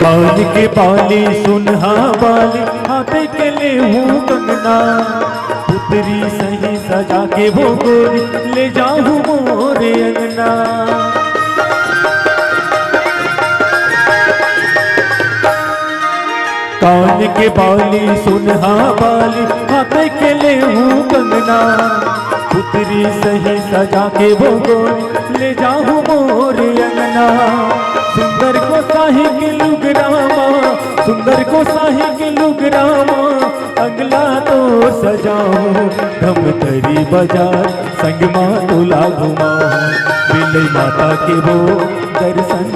कान के बाली सुनहा बाली हाथ के ले हूँ कंगना, पुतरी सही सजा के वो गोरी ले जाऊँ मोरे अंगना। कान के बाली सुनहा बाली हाथ के ले हूँ कंगना, पुतरी सही सजा के वो गोरी ले जाऊँ मोरे अंगना। सुंदर को साही के लुगरामा, सुंदर को साही के लुगरामा, अगला तो सजाऊं धमतरी बाजार संग माँ तुला घुमाऊं, बिलई माता के वो दर्शन